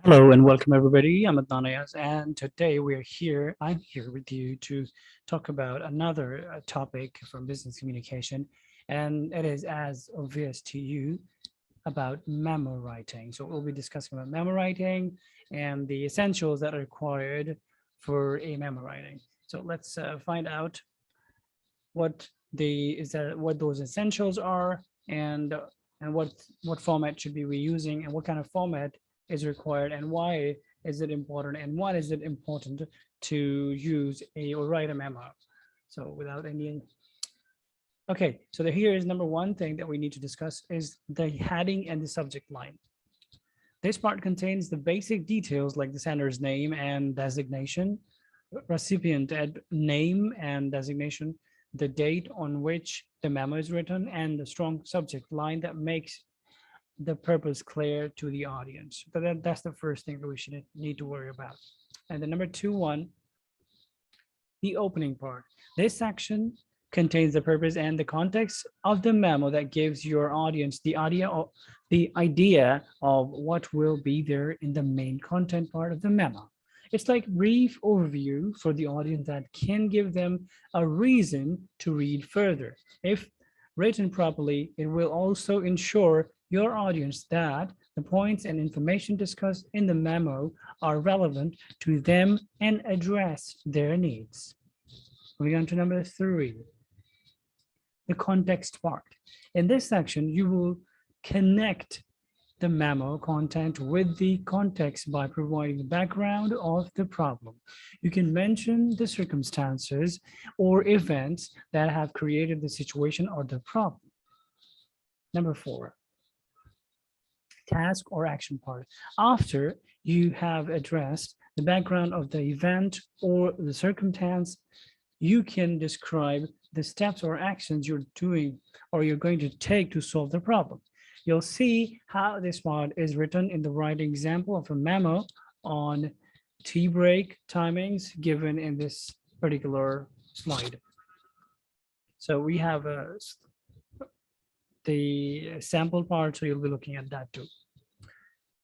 Hello and welcome everybody. I'm Adnanayas and today I'm here with you to talk about another topic from business communication, and it is as obvious to you about memo writing. So we'll be discussing about memo writing and the essentials that are required for a memo writing. So let's find out what those essentials are, and what format should be we using, and what kind of format is required, and why is it important, and what is it important to use a or write a memo. So without any okay, so here is number one thing that we need to discuss is the heading and the subject line. This part contains the basic details like the sender's name and designation, recipient name and designation, the date on which the memo is written, and the strong subject line that makes the purpose clear to the audience. So that's the first thing that we should need to worry about. And the number two one, the opening part. This section contains the purpose and the context of the memo that gives your audience the idea of what will be there in the main content part of the memo. It's like brief overview for the audience that can give them a reason to read further. If written properly, it will also ensure your audience that the points and information discussed in the memo are relevant to them and address their needs. Moving on to number three, the context part. In this section, you will connect the memo content with the context by providing the background of the problem. You can mention the circumstances or events that have created the situation or the problem. Number four, task or action part. After you have addressed the background of the event or the circumstance, you can describe the steps or actions you're doing or you're going to take to solve the problem. You'll see how this part is written in the right example of a memo on tea break timings given in this particular slide. So we have the sample part, so you'll be looking at that too.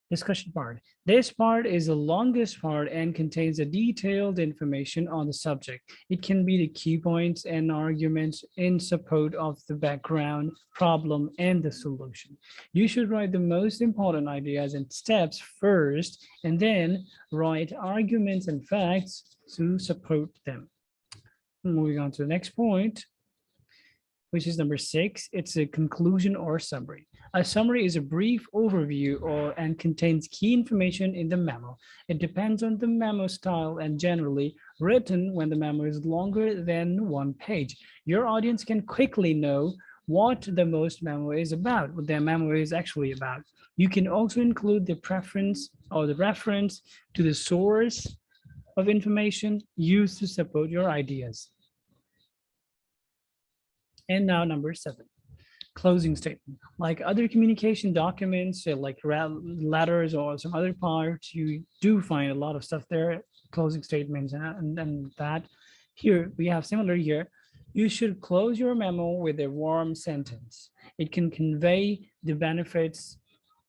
Discussion part. This part is the longest part and contains a detailed information on the subject. It can be the key points and arguments in support of the background, problem, and the solution. You should write the most important ideas and steps first, and then write arguments and facts to support them. Moving on to the next point, which is number six. It's a conclusion or summary. A summary is a brief overview and contains key information in the memo. It depends on the memo style and generally written when the memo is longer than one page. Your audience can quickly know what the most memo is about, what their memo is actually about. You can also include the preference or the reference to the source of information used to support your ideas. And now number seven, closing statement. Like other communication documents, like letters or some other parts, you do find a lot of stuff there, closing statements and that. Here we have similar here. You should close your memo with a warm sentence. It can convey the benefits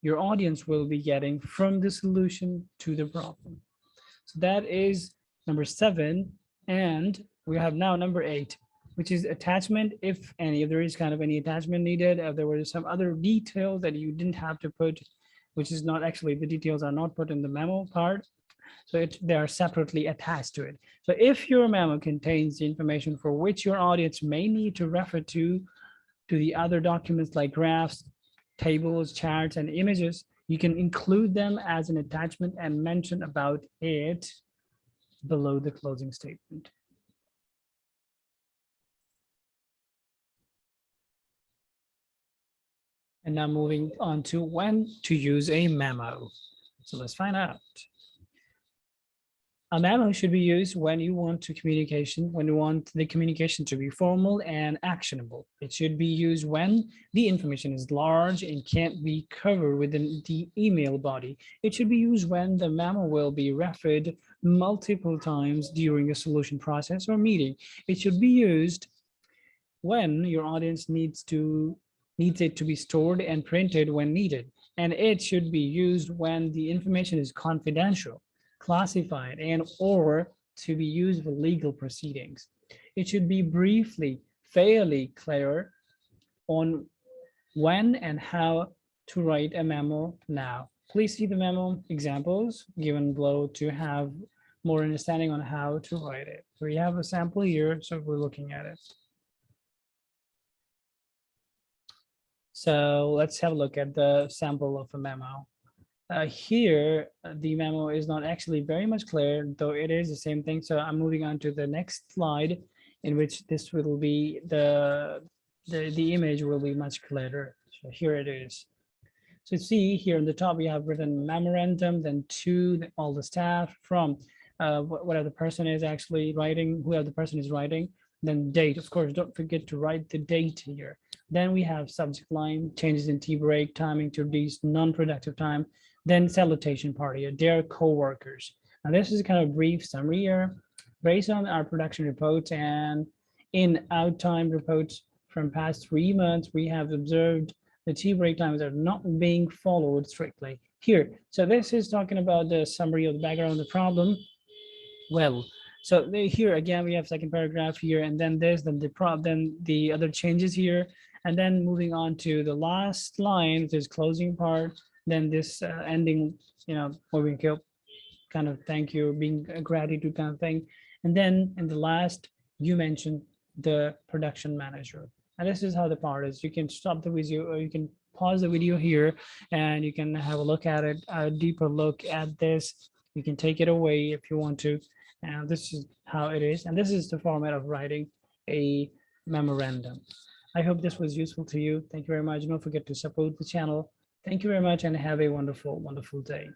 your audience will be getting from the solution to the problem. So that is number seven. And we have now number eight, which is attachment, if any, if there is kind of any attachment needed, if there were some other details that you didn't have to put, which is not actually, the details are not put in the memo part. So they are separately attached to it. So if your memo contains the information for which your audience may need to refer to the other documents like graphs, tables, charts, and images, you can include them as an attachment and mention about it below the closing statement. And now moving on to when to use a memo. So let's find out. A memo should be used when you want the communication to be formal and actionable. It should be used when the information is large and can't be covered within the email body. It should be used when the memo will be referred multiple times during a solution process or meeting. It should be used when your audience needs it to be stored and printed when needed. and it should be used when the information is confidential, classified, and or to be used for legal proceedings. It should be briefly, fairly clear on when and how to write a memo now. Please see the memo examples given below to have more understanding on how to write it. So we have a sample here, so we're looking at it. So let's have a look at the sample of a memo. Here, the memo is not actually very much clear, though it is the same thing. So I'm moving on to the next slide, in which this will be the image will be much clearer. So here it is. So see here on the top, we have written memorandum, then to all the staff from whatever the person is actually writing, whoever the person is writing, then date. Of course, don't forget to write the date here. Then we have subject line, changes in tea break, timing to reduce non-productive time, then salutation party, their co-workers. Now this is kind of brief summary here. Based on our production reports and in out time reports from past 3 months, we have observed the tea break times are not being followed strictly here. So this is talking about the summary of the background of the problem. Well, so here again, we have second paragraph here, and then there's then the other changes here, and then moving on to the last line, this closing part, then this ending, you know, moving kind of thank you, being a gratitude kind of thing, and then in the last, you mentioned the production manager. And this is how the part is. You can stop the video, or you can pause the video here, and you can have a look at it, a deeper look at this. You can take it away if you want to. And this is how it is. And this is the format of writing a memorandum. I hope this was useful to you. Thank you very much. Don't forget to support the channel. Thank you very much and have a wonderful, wonderful day.